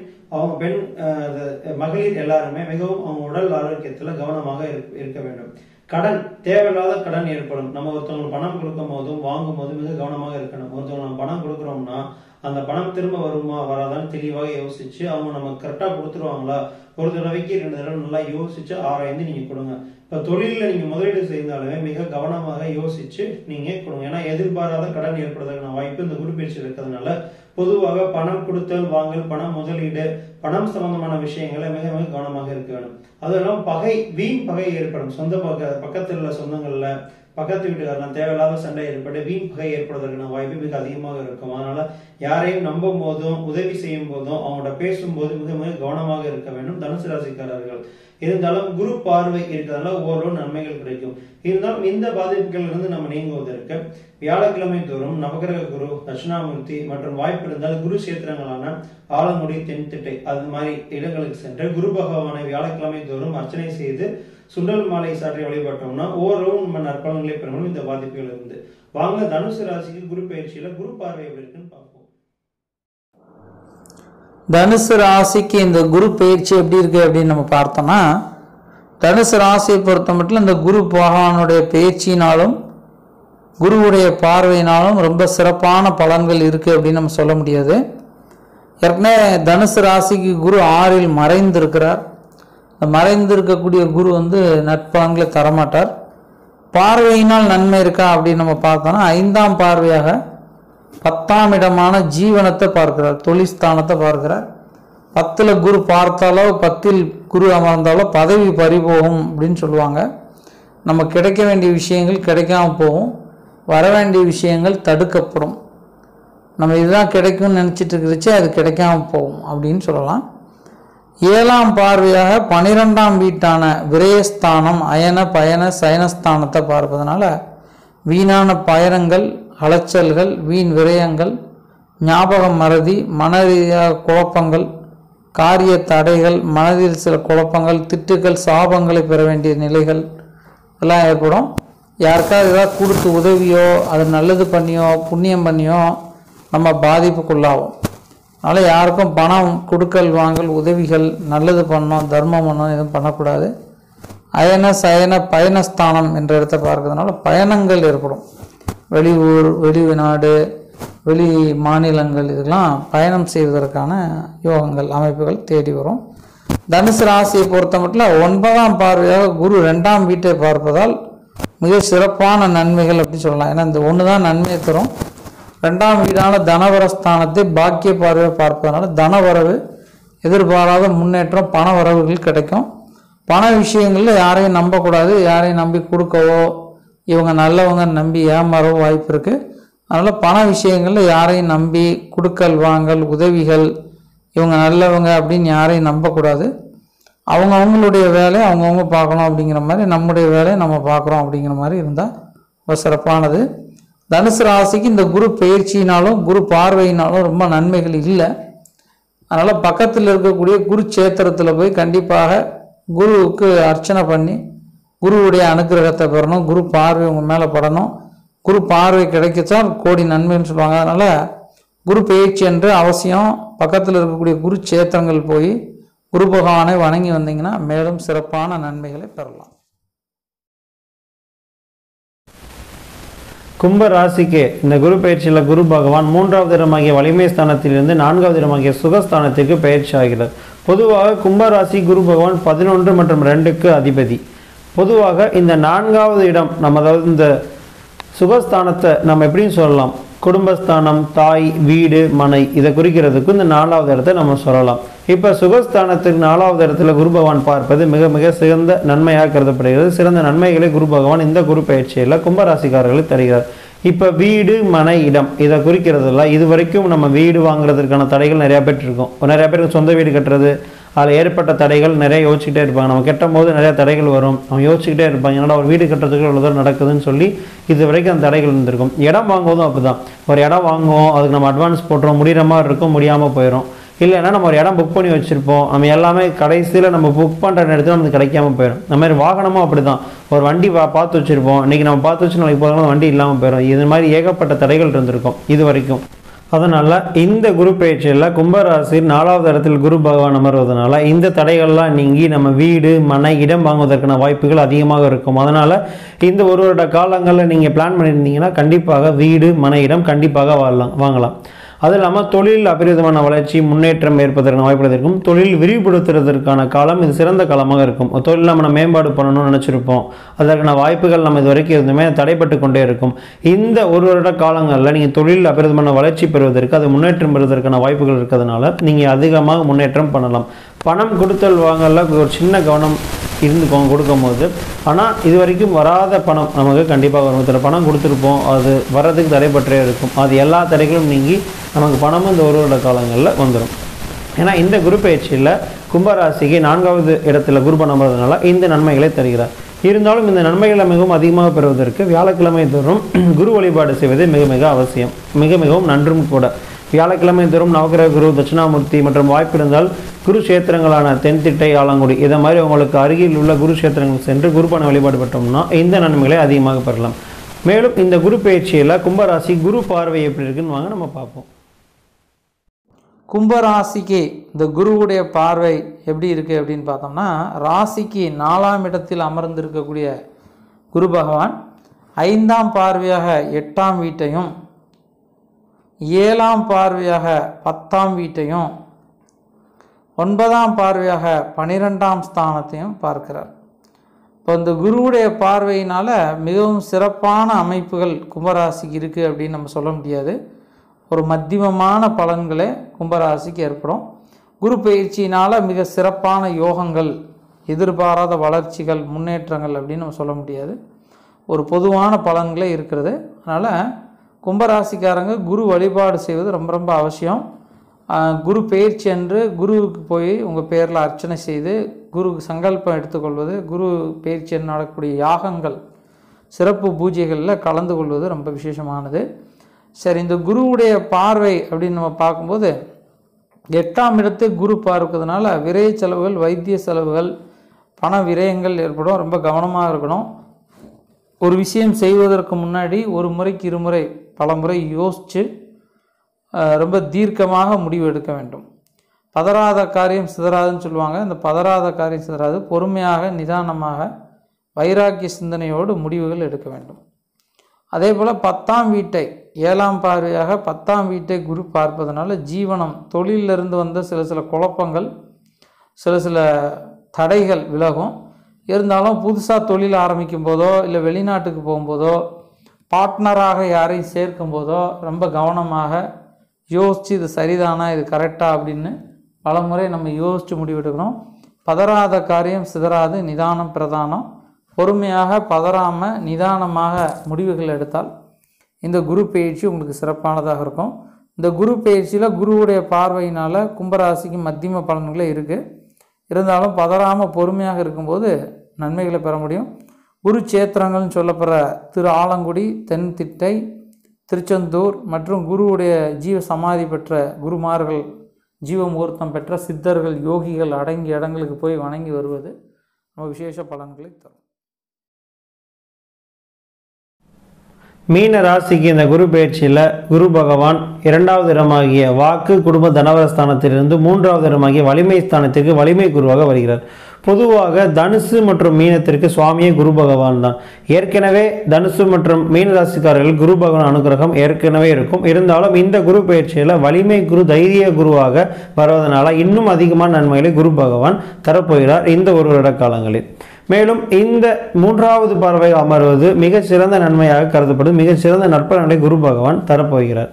மகளிர் எல்லாருமே மிகவும் அவங்க உடல் ஆரோக்கியத்துல கவனமாக இருக்க வேண்டும். கடன், தேவையில்லாத கடன் ஏற்படும். நம்ம ஒருத்தவங்களுக்கு பணம் கொடுக்கும் போதும் வாங்கும் போதும் மிக கவனமாக இருக்கணும். ஒருத்தவங்க நம்ம பணம் கொடுக்குறோம்னா அந்த பணம் திரும்ப வருமா வராதான்னு தெளிவாக யோசிச்சு அவங்க நம்ம கரெக்டா கொடுத்துருவாங்களா, ஒரு தடவைக்கு 2 தடவை நல்லா யோசிச்சு ஆராய்ந்து நீங்க கொடுங்க. இப்ப தொழில நீங்க முதலீடு செய்தாலுமே மிக கவனமாக யோசிச்சு நீங்க கொடுங்க. ஏன்னா எதிர்பாராத கடன் ஏற்படுறதுக்கான வாய்ப்பு இந்த குரு பயிற்சி இருக்கிறதுனால பொதுவாக பணம் கொடுத்தல் வாங்கல், பணம் முதலீடு, பணம் சம்பந்தமான விஷயங்களை மிக மிக கவனமாக இருக்க வேண்டும். அதெல்லாம் பகை, வீண் பகை ஏற்படும். பக்கத்தில் உள்ள சொந்தங்கள்ல, பக்கத்து வீட்டுக்காரலாம் தேவையில்லாத சண்டை ஏற்பட்டு வீண் பகை ஏற்படுவதற்கான வாய்ப்பு மிக அதிகமாக இருக்கும். அதனால யாரையும் நம்பும் போதும் உதவி செய்யும் போதும் அவங்களோட பேசும்போது மிக மிக கவனமாக இருக்க வேண்டும் தனுசு ராசிக்காரர்கள். இருந்தாலும் குரு பார்வை இருக்கிறதால ஓரளவு நன்மைகள் கிடைக்கும். இருந்தாலும் இந்த பாதிப்புகள் இருந்து நம்ம நீங்குவதற்கு வியாழக்கிழமை தோறும் நவகிரக குரு, தட்சிணாமூர்த்தி மற்றும் வாய்ப்பு இருந்தால் குரு சேத்திரங்களான ஆலங்குடி, தென்திட்டை, அது மாதிரி இடங்களுக்கு சென்று குரு பகவானை வியாழக்கிழமை தோறும் அர்ச்சனை செய்து சுண்டல் மாலை சாற்றி வழிபட்டோம்னா ஓரளவு நம்ம நற்பலன்களை பெறணும் இந்த பாதிப்புகள் இருந்து. வாங்க தனுசு ராசிக்கு குரு பயிற்சியில குரு பார்வை எப்படி இருக்குன்னு பார்ப்போம். தனுசு ராசிக்கு இந்த குரு பயிற்சி எப்படி இருக்கு அப்படின்னு நம்ம பார்த்தோம்னா, தனுசு ராசியை பொறுத்த மட்டும் இந்த குரு பகவானுடைய பயிற்சியினாலும் குருவுடைய பார்வையினாலும் ரொம்ப சிறப்பான பலன்கள் இருக்கு அப்படின்னு நம்ம சொல்ல முடியாது. ஏற்கனவே தனுசு ராசிக்கு குரு 6ல் மறைந்திருக்கிறார். மறைந்திருக்கக்கூடிய குரு நற்பலன்களை தரமாட்டார். பார்வையினால் நன்மை இருக்கா அப்படின்னு நம்ம பார்த்தோம்னா 5ஆம் பார்வையாக 10ஆம் இடமான ஜீவனத்தை பார்க்கிறார், தொழில் ஸ்தானத்தை பார்க்கிறார். 10ல் குரு பார்த்தாலோ 10ல் குரு அமர்ந்தாலோ பதவி பறிபோகும் அப்படின்னு சொல்லுவாங்க. நம்ம கிடைக்க வேண்டிய விஷயங்கள் கிடைக்காம போகும், வர வேண்டிய விஷயங்கள் தடுக்கப்படும். நம்ம இதுதான் கிடைக்கும்னு நினச்சிட்டு இருக்கிறச்சு அது கிடைக்காம போகும் அப்படின்னு சொல்லலாம். 7ஆம் பார்வையாக 12ஆம் வீட்டான விரயஸ்தானம் அயன பயண சயனஸ்தானத்தை பார்ப்பதனால வீணான பயணங்கள், அலைச்சல்கள், வீண் விரயங்கள், ஞாபகம் மறதி, மனரீதியாக குழப்பங்கள், காரிய தடைகள், மனதில் சில குழப்பங்கள், திட்டுக்கள், சாபங்களை பெற வேண்டிய நிலைகள் எல்லாம் ஏற்படும். யாருக்காவது ஏதாவது கொடுத்து உதவியோ அது நல்லது பண்ணியோ புண்ணியம் பண்ணியோ நம்ம பாதிப்புக்குள்ளாகும். அதனால் யாருக்கும் பணம் கொடுக்கல் வாங்கல் உதவிகள் நல்லது பண்ணோம் தர்மம் பண்ணோம் எதுவும் பண்ணக்கூடாது. அயன சயன பயணஸ்தானம் என்ற இடத்தை பார்க்கறதுனால பயணங்கள் ஏற்படும். வெளியூர், வெளிநாடு, வெளி மாநிலங்கள் இதெல்லாம் பயணம் செய்வதற்கான யோகங்கள் அமைப்புகள் தேடி வரும். தனுசு ராசியை பொறுத்த மட்டும் 9ஆம் பார்வையாக குரு 2ஆம் வீட்டை பார்ப்பதால் மிக சிறப்பான நன்மைகள் அப்படி சொல்லலாம். ஏன்னா இந்த ஒன்று தான் நன்மையை தரும். 2ஆம் வீடான தனவரஸ்தானத்தை பாக்கிய பார்வையை பார்ப்பதனால தனவரவு, எதிர்பாராத முன்னேற்றம், பண வரவுகள் கிடைக்கும். பண விஷயங்களில் யாரையும் நம்பக்கூடாது, யாரையும் நம்பி கொடுக்கவோ இவங்க நல்லவங்க நம்பி ஏமாறவோ வாய்ப்பு இருக்குது. அதனால் பண விஷயங்களில் யாரையும் நம்பி கொடுக்கல் வாங்கல் உதவிகள் இவங்க நல்லவங்க அப்படின்னு யாரையும் நம்பக்கூடாது. அவங்களுடைய வேலையை அவங்கவுங்க பார்க்கணும் அப்படிங்கிற மாதிரி, நம்முடைய வேலையை நம்ம பார்க்குறோம் அப்படிங்கிற மாதிரி இருந்தால் ரொம்ப சிறப்பானது. தனுசு ராசிக்கு இந்த குரு பயிற்சியினாலும் குரு பார்வையினாலும் ரொம்ப நன்மைகள் இல்லை. அதனால் பக்கத்தில் இருக்கக்கூடிய குரு சேத்திரத்தில் போய் கண்டிப்பாக குருவுக்கு அர்ச்சனை பண்ணி குருவுடைய அனுகிரகத்தை பெறணும். குரு பார்வை உங்கள் மேலே படணும். குரு பார்வை கிடைக்கத்தான் கோடி நன்மைன்னு சொல்லுவாங்க. அதனால் குரு பயிற்சி என்று அவசியம் பக்கத்தில் இருக்கக்கூடிய குரு சேத்திரங்கள் போய் குரு பகவானை வணங்கி வந்தீங்கன்னா மேலும் சிறப்பான நன்மைகளை பெறலாம். கும்ப ராசிக்கு இந்த குரு பயிற்சியில் குரு பகவான் 3வது இடமாகிய வலிமை ஸ்தானத்திலிருந்து 4வது இடமாகிய சுகஸ்தானத்திற்கு பயிற்சி ஆகிறது. பொதுவாக கும்பராசி குரு பகவான் 11 மற்றும் 2க்கு அதிபதி. பொதுவாக இந்த 4வது இடம் நம்ம அதாவது இந்த சுகஸ்தானத்தை நம்ம எப்படின்னு சொல்லலாம், குடும்பஸ்தானம், தாய், வீடு, மனை இதை குறிக்கிறதுக்கு இந்த 4வது இடத்தை நம்ம சொல்லலாம். இப்போ சுகஸ்தானத்துக்கு 4வது இடத்துல குரு பகவான் பார்ப்பது மிக மிக சிறந்த நன்மையாக கருதப்படுகிறது. சிறந்த நன்மைகளை குரு பகவான் இந்த குரு பயிற்சியில் கும்பராசிக்காரர்களுக்கு தருகிறார். இப்போ வீடு, மனை, இடம் இதை குறிக்கிறதுல இது வரைக்கும் நம்ம வீடு வாங்குறதுக்கான தடைகள் நிறையா பேர் இருக்கும். நிறையா பேருக்கு சொந்த வீடு கட்டுறது அதில் ஏற்பட்ட தடைகள் நிறைய யோசிச்சுக்கிட்டே இருப்பாங்க. நம்ம கட்டும் போது நிறையா தடைகள் வரும், அவங்க யோசிச்சுக்கிட்டே இருப்பாங்க. என்னடா ஒரு வீடு கட்டுறதுக்கு இவ்வளோ தூரம் நடக்குதுன்னு சொல்லி இது வரைக்கும் அந்த தடைகள் இருந்திருக்கும். இடம் வாங்குவதும் அப்படி தான். ஒரு இடம் வாங்குவோம், அதுக்கு நம்ம அட்வான்ஸ் போட்டுறோம், முடிகிற மாதிரி இருக்கும், முடியாமல் போயிடும். இல்லைன்னா நம்ம ஒரு இடம் புக் பண்ணி வச்சுருப்போம், நம்ம எல்லாமே கடைசியில் நம்ம புக் பண்ணுற நேரத்தில் நமக்கு கிடைக்காம போயிடும். இந்த மாதிரி வாகனமும் அப்படி தான். ஒரு வண்டி பார்த்து வச்சுருப்போம், இன்றைக்கி நம்ம பார்த்து வச்சு நாளைக்கு போகிறோம், வண்டி இல்லாமல் போயிடும். இது மாதிரி ஏகப்பட்ட தடைகள் இருந்திருக்கும் இது வரைக்கும். அதனால் இந்த குரு பயிற்சியில் கும்பராசி 4வது இடத்தில் குரு பகவான் அமர்வதனால இந்த தடைகள்லாம் நீங்கி நம்ம வீடு, மனை, இடம் வாங்குவதற்கான வாய்ப்புகள் அதிகமாக இருக்கும். அதனால் இந்த ஒரு வருட காலங்களில் நீங்கள் பிளான் பண்ணியிருந்தீங்கன்னா கண்டிப்பாக வீடு, மனை, இடம் கண்டிப்பாக வாங்கலாம். அது இல்லாமல் தொழில் அபரிதமான வளர்ச்சி, முன்னேற்றம் ஏற்பதற்கான வாய்ப்புகள் இருக்கும். தொழில் விரிவுபடுத்துறதற்கான காலம் இது சிறந்த காலமாக இருக்கும். தொழில் நம்ம மேம்பாடு பண்ணணும்னு நினச்சிருப்போம், அதற்கான வாய்ப்புகள் நம்ம இது வரைக்கும் இருந்துமே தடைப்பட்டு கொண்டே இருக்கும். இந்த ஒரு வருட காலங்களில் நீங்கள் தொழில் அபரிதமான வளர்ச்சி பெறுவதற்கு, அது முன்னேற்றம் பெறுவதற்கான வாய்ப்புகள் இருக்கிறதுனால நீங்கள் அதிகமாக முன்னேற்றம் பண்ணலாம். பணம் கொடுத்தல் வாங்கல ஒரு சின்ன கவனம் இருந்துக்கோங்க கொடுக்கும் போது. ஆனால் இது வரைக்கும் வராத பணம் நமக்கு கண்டிப்பாக வரும். இதில் பணம் கொடுத்துருப்போம், அது வர்றதுக்கு தடைப்பட்டே இருக்கும். அது எல்லா தடைகளும் நீங்கி நமக்கு பணமும் இந்த ஒரு வருட காலங்களில் வந்துடும். ஏன்னா இந்த குரு பயிற்சியில் கும்பராசிக்கு 4வது இடத்துல குரு பண்ணப்படுறதுனால இந்த நன்மைகளை தருகிறார். இருந்தாலும் இந்த நன்மைகளை மிகவும் அதிகமாக பெறுவதற்கு வியாழக்கிழமை தோறும் குரு வழிபாடு செய்வது மிக மிக அவசியம், மிகவும் நன்றும் கூட. வியாழக்கிழமை தோறும் நவகிரக குரு, தட்சிணாமூர்த்தி மற்றும் வாய்ப்பு இருந்தால் குரு கஷேத்திரங்களான தென்திட்டை, ஆலங்குடி இதை மாதிரி உங்களுக்கு அருகில் உள்ள குரு கஷேத்திரங்கள் சென்று குருப்பான வழிபாடு பெற்றோம்னா இந்த நன்மைகளை அதிகமாக பெறலாம். மேலும் இந்த குரு பயிற்சியில் கும்பராசி குரு பார்வை எப்படி இருக்குன்னு வாங்க நம்ம பார்ப்போம். கும்பராசிக்கு இந்த குருவுடைய பார்வை எப்படி இருக்குது அப்படின்னு பார்த்தோம்னா, ராசிக்கு 4ஆம் இடத்தில் அமர்ந்திருக்கக்கூடிய குரு பகவான் 5ஆம் பார்வையாக 8ஆம் வீட்டையும் 7ஆம் பார்வையாக 10ஆம் வீட்டையும் 9ஆம் பார்வையாக 12ஆம் ஸ்தானத்தையும் பார்க்கிறார். இப்போ இந்த குருவுடைய பார்வையினால் மிகவும் சிறப்பான அமைப்புகள் கும்பராசிக்கு இருக்குது அப்படின்னு நம்ம சொல்ல முடியாது. ஒரு மத்தியமமான பலன்களே கும்பராசிக்கு ஏற்படும். குரு பயிற்சியினால் மிக சிறப்பான யோகங்கள், எதிர்பாராத வளர்ச்சிகள், முன்னேற்றங்கள் அப்படின்னு நம்ம சொல்ல முடியாது. ஒரு பொதுவான பலன்களே இருக்கிறது. அதனால் கும்பராசிக்காரங்க குரு வழிபாடு செய்வது ரொம்ப ரொம்ப அவசியம். குரு பயிற்சி அன்று குருவுக்கு போய் உங்கள் பேரில் அர்ச்சனை செய்து குரு சங்கல்பம் எடுத்துக்கொள்வது, குரு பயிற்சி அன்று நடக்கக்கூடிய யாகங்கள், சிறப்பு பூஜைகளில் கலந்து கொள்வது ரொம்ப விசேஷமானது. சரி, இந்த குருவுடைய பார்வை அப்படின்னு நம்ம பார்க்கும்போது 8ஆம் இடத்தை குரு பார்க்கிறதுனால விரய செலவுகள், வைத்திய செலவுகள், பண விரயங்கள் ஏற்படும். ரொம்ப கவனமாக இருக்கணும். ஒரு விஷயம் செய்வதற்கு முன்னாடி ஒரு முறைக்கு இருமுறை பல முறை யோசித்து ரொம்ப தீர்க்கமாக முடிவு எடுக்க வேண்டும். பதறாத காரியம் சிதறாதுன்னு சொல்லுவாங்க. இந்த பதறாத காரியம் சிதறாது. பொறுமையாக, நிதானமாக, வைராக்கிய சிந்தனையோடு முடிவுகள் எடுக்க வேண்டும். அதே போல் 10ஆம் வீட்டை 7ஆம் பார்வையாக 10ஆம் வீட்டை குரு பார்ப்பதனால ஜீவனம், தொழிலிருந்து வந்த சில குழப்பங்கள், சில தடைகள் விலகும். இருந்தாலும் புதுசாக தொழில் ஆரம்பிக்கும் போதோ இல்லை வெளிநாட்டுக்கு போகும்போதோ பார்ட்னராக யாரையும் சேர்க்கும் போதோ ரொம்ப கவனமாக யோசித்து இது சரிதானா, இது கரெக்டாக அப்படின்னு பல முறை நம்ம யோசித்து முடிவெடுக்கணும். பதறாத காரியம் சிதறாது, நிதானம் பிரதானம். பொறுமையாக, பதறாமல், நிதானமாக முடிவுகள் எடுத்தால் இந்த குரு பயிற்சி உங்களுக்கு சிறப்பானதாக இருக்கும். இந்த குரு பயிற்சியில் குருவுடைய பார்வையினால் கும்பராசிக்கு மத்தியம பலன்களே இருக்குது. இருந்தாலும் பதறாமல் பொறுமையாக இருக்கும்போது நன்மைகளை பெற முடியும். குரு சேத்திரங்கள்னு சொல்லப்படுற திரு ஆலங்குடி, தென்திட்டை, திருச்செந்தூர் மற்றும் குருவுடைய ஜீவ சமாதி பெற்ற குருமார்கள், ஜீவ முகூர்த்தம் பெற்ற சித்தர்கள், யோகிகள் அடங்கிய இடங்களுக்கு போய் வணங்கி வருவது நம்ம விசேஷ பலன்களை தரும். மீன ராசிக்கு இந்த குரு பயிற்சியில் குரு பகவான் 2வது இடமாகிய வாக்கு, குடும்ப, தனவரஸ்தானத்திலிருந்து 3வது இடமாகிய வலிமை ஸ்தானத்திற்கு வலிமை குருவாக வருகிறார். பொதுவாக தனுசு மற்றும் மீனத்திற்கு சுவாமியே குரு பகவான் தான். ஏற்கனவே தனுசு மற்றும் மீன ராசிக்காரர்கள் குரு பகவான் அனுகிரகம் ஏற்கனவே இருக்கும். இருந்தாலும் இந்த குரு பயிற்சியில் வலிமை குரு, தைரிய குருவாக வருவதனால இன்னும் அதிகமான நன்மைகளை குரு பகவான் தரப்போகிறார் இந்த ஒரு வருட காலங்களில். மேலும் இந்த 3வது பார்வை அமர்வது மிக சிறந்த நன்மையாக கருதப்படும். மிக சிறந்த நற்பலன்களை குரு பகவான் தரப்போகிறார்.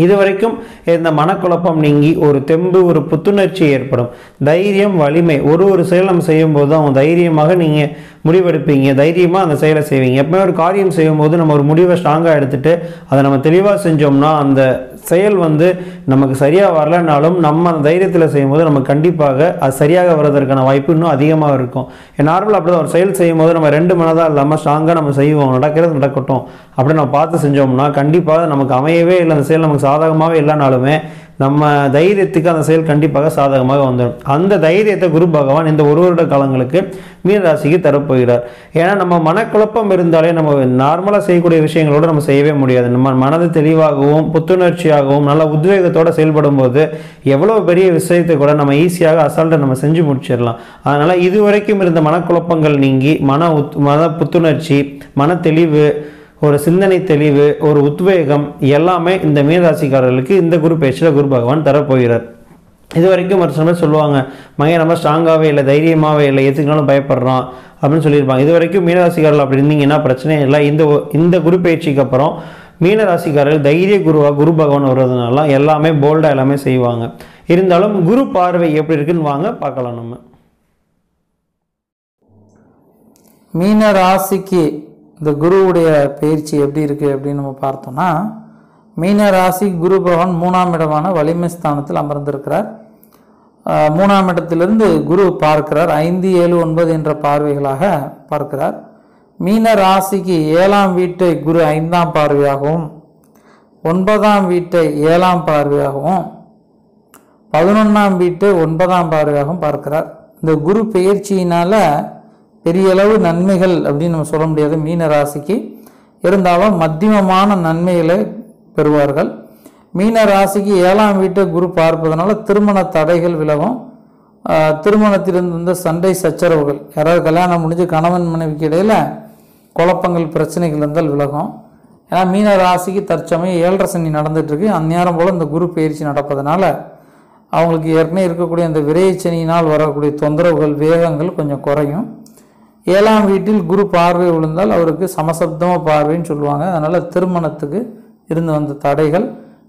இதுவரைக்கும் இந்த மனக்குழப்பம் நீங்கி ஒரு தெம்பு, ஒரு புத்துணர்ச்சி ஏற்படும். தைரியம், வலிமை, ஒரு செயல் நம்ம செய்யும்போது அவங்க தைரியமாக நீங்கள் முடிவெடுப்பீங்க, தைரியமாக அந்த செயலை செய்வீங்க. எப்பவுமே ஒரு காரியம் செய்யும்போது நம்ம ஒரு முடிவை ஸ்ட்ராங்காக எடுத்துகிட்டு அதை நம்ம தெளிவாக செஞ்சோம்னா அந்த செயல் நமக்கு சரியாக வரலனாலும் நம்ம அந்த தைரியத்தில் செய்யும்போது நமக்கு கண்டிப்பாக அது சரியாக வர்றதற்கான வாய்ப்பு இன்னும் அதிகமாக இருக்கும். நார்மலாக அப்படி தான் ஒரு செயல் செய்யும்போது நம்ம 2 மனதாக இல்லாமல் ஸ்ட்ராங்காக நம்ம செய்வோம். நடக்கிறது நடக்கட்டும் அப்படி நம்ம பார்த்து செஞ்சோம்னா கண்டிப்பாக நமக்கு அமையவே இல்லை, அந்த செயல் நமக்கு சாதகமாகவே இல்லைனாலுமே நம்ம தைரியத்துக்கு அந்த செயல் கண்டிப்பாக சாதகமாக வந்துடும். அந்த தைரியத்தை குரு பகவான் இந்த ஒரு வருட காலங்களுக்கு மீனராசிக்கு தரப்போகிறார். ஏன்னா நம்ம மனக்குழப்பம் இருந்தாலே நம்ம நார்மலாக செய்யக்கூடிய விஷயங்களோடு நம்ம செய்யவே முடியாது. நம்ம மனது தெளிவாகவும் புத்துணர்ச்சியாகவும் நல்ல உத்வேகத்தோடு செயல்படும் போது எவ்வளோ பெரிய விஷயத்தை கூட நம்ம ஈஸியாக அசால்ட்டை நம்ம செஞ்சு முடிச்சிடலாம். அதனால் இதுவரைக்கும் இருந்த மனக்குழப்பங்கள் நீங்கி மன புத்துணர்ச்சி, மன தெளிவு, ஒரு சிந்தனை தெளிவு, ஒரு உத்வேகம் எல்லாமே இந்த மீனராசிக்காரர்களுக்கு இந்த குரு பயிற்சியில் குரு பகவான் தரப்போகிறார். இது வரைக்கும் ஒரு சில பேர் சொல்லுவாங்க, மையம் நம்ம ஸ்ட்ராங்காகவே இல்லை, தைரியமாகவே இல்லை, எதுக்குனாலும் பயப்படுறோம் அப்படின்னு சொல்லியிருப்பாங்க. இது வரைக்கும் மீனராசிக்காரர்கள் அப்படி இருந்தீங்கன்னா பிரச்சனை இல்லை. இந்த குரு பயிற்சிக்கு அப்புறம் மீனராசிக்காரர்கள் தைரிய குருவாக குரு பகவான் வருவதனால எல்லாமே போல்டாக எல்லாமே செய்வாங்க. இருந்தாலும் குரு பார்வை எப்படி இருக்குன்னு வாங்க பார்க்கலாம். நம்ம மீன ராசிக்கு இந்த குருவுடைய பயிற்சி எப்படி இருக்குது அப்படின்னு நம்ம பார்த்தோம்னா, மீன ராசி குரு பகவான் 3ஆம் இடமான வலிமை ஸ்தானத்தில் அமர்ந்திருக்கிறார். 3ஆம் இடத்திலிருந்து குரு பார்க்கிறார். 5, 7, 9 என்ற பார்வைகளாக பார்க்கிறார். மீன ராசிக்கு 7ஆம் வீட்டை குரு 5ஆம் பார்வையாகவும், 9ஆம் வீட்டை 7ஆம் பார்வையாகவும், 11ஆம் வீட்டை 9ஆம் பார்வையாகவும் பார்க்கிறார். இந்த குரு பயிற்சியினால் பெரிய அளவு நன்மைகள் அப்படின்னு நம்ம சொல்ல முடியாது மீன ராசிக்கு. இருந்தாலும் மத்தியமமான நன்மைகளை பெறுவார்கள். மீன ராசிக்கு 7ஆம் வீட்டை குரு பார்ப்பதனால திருமண தடைகள் விலகும். திருமணத்திலிருந்து வந்த சண்டை சச்சரவுகள், யாராவது கல்யாணம் முடிஞ்சு கணவன் மனைவிக்கு இடையில் குழப்பங்கள், பிரச்சனைகள் இருந்தால் விலகும். ஏன்னா மீன ராசிக்கு தற்சமயம் 7.5 சனி நடந்துட்டு இருக்கு. அந்நேரம் போல் இந்த குரு பயிற்சி நடப்பதனால அவங்களுக்கு ஏற்கனவே இருக்கக்கூடிய அந்த விரைச்சனியினால் வரக்கூடிய தொந்தரவுகள் வேகங்கள் கொஞ்சம் குறையும். 7ஆம் வீட்டில் குரு பார்வை விழுந்தால் அவருக்கு சமசப்தம பார்வைன்னு சொல்லுவாங்க. அதனால் திருமணத்துக்கு இருந்து வந்த தடைகள்,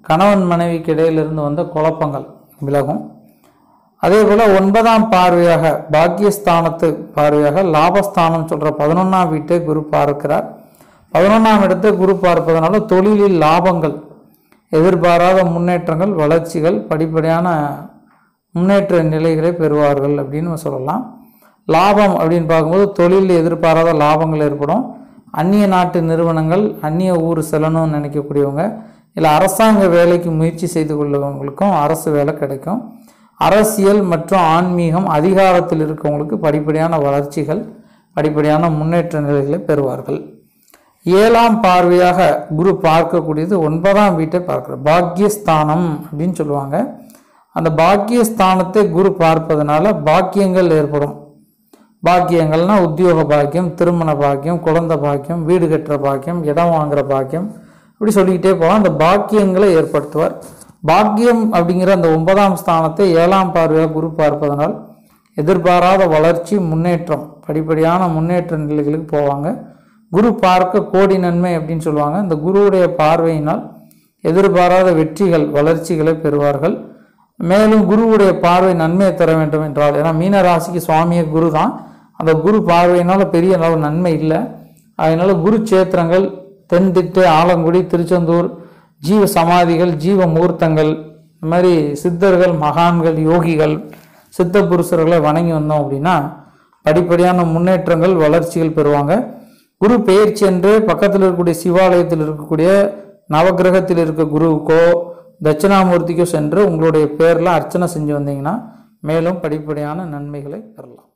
கணவன் மனைவிக்கு இடையில் இருந்து வந்த குழப்பங்கள் விலகும். அதே போல் 9ஆம் பார்வையாக பாக்கியஸ்தானத்து பார்வையாக லாபஸ்தானம் சொல்கிற 11ஆம் வீட்டை குரு பார்க்கிறார். 11ஆம் இடத்தை குரு பார்ப்பதனால தொழிலில் லாபங்கள், எதிர்பாராத முன்னேற்றங்கள், வளர்ச்சிகள், படிப்படியான முன்னேற்ற நிலைகளை பெறுவார்கள் அப்படின்னு சொல்லலாம். லாபம் அப்படின்னு பார்க்கும்போது தொழிலில் எதிர்பாராத லாபங்கள் ஏற்படும். அந்நிய நாட்டு நிறுவனங்கள், அந்நிய ஊர் செல்லணும்னு நினைக்கக்கூடியவங்க, இல்லை அரசாங்க வேலைக்கு முயற்சி செய்து கொள்ளவங்களுக்கும் அரசு வேலை கிடைக்கும். அரசியல் மற்றும் ஆன்மீகம், அதிகாரத்தில் இருக்கவங்களுக்கு படிப்படியான வளர்ச்சிகள், படிப்படியான முன்னேற்ற நிலைகளை பெறுவார்கள். 7ஆம் பார்வையாக குரு பார்க்கக்கூடியது 9ஆம் வீட்டை பார்க்கிறார். பாக்கியஸ்தானம் அப்படின்னு சொல்லுவாங்க. அந்த பாக்கியஸ்தானத்தை குரு பார்ப்பதனால பாக்கியங்கள் ஏற்படும். பாக்கியங்கள்னா உத்தியோக பாக்கியம், திருமண பாக்கியம், குழந்தை பாக்கியம், வீடு கட்டுற பாக்கியம், இடம் வாங்குற பாக்கியம், இப்படி சொல்லிக்கிட்டே போகலாம். அந்த பாக்கியங்களை ஏற்படுத்துவார். பாக்கியம் அப்படிங்கிற அந்த 9ஆம் ஸ்தானத்தை 7ஆம் பார்வையாக குரு பார்ப்பதனால் எதிர்பாராத வளர்ச்சி, முன்னேற்றம், படிப்படியான முன்னேற்ற நிலைகளுக்கு போவாங்க. குரு பார்க்க கோடி நன்மை அப்படின்னு சொல்லுவாங்க. இந்த குருவுடைய பார்வையினால் எதிர்பாராத வெற்றிகள், வளர்ச்சிகளை பெறுவார்கள். மேலும் குருவுடைய பார்வை நன்மையை தர வேண்டும் என்றால், ஏன்னா மீன ராசிக்கு சுவாமிய குரு தான், அந்த குரு பார்வையினால பெரிய அளவு நன்மை இல்லை. அதனால குரு சேத்திரங்கள், தென்திட்டு, ஆலங்குடி, திருச்செந்தூர், ஜீவ சமாதிகள், ஜீவ மூர்த்தங்கள், இந்த மாதிரி சித்தர்கள், மகான்கள், யோகிகள், சித்த புருஷர்களை வணங்கி வந்தோம் அப்படின்னா படிப்படியான முன்னேற்றங்கள், வளர்ச்சிகள் பெறுவாங்க. குரு பெயர்ச்சி என்று பக்கத்தில் இருக்கக்கூடிய சிவாலயத்தில் இருக்கக்கூடிய நவகிரகத்தில் இருக்க குருவுக்கோ தட்சிணாமூர்த்திக்கோ சென்று உங்களுடைய பேரில் அர்ச்சனை செஞ்சு வந்தீங்கன்னா மேலும் படிப்படியான நன்மைகளை பெறலாம்.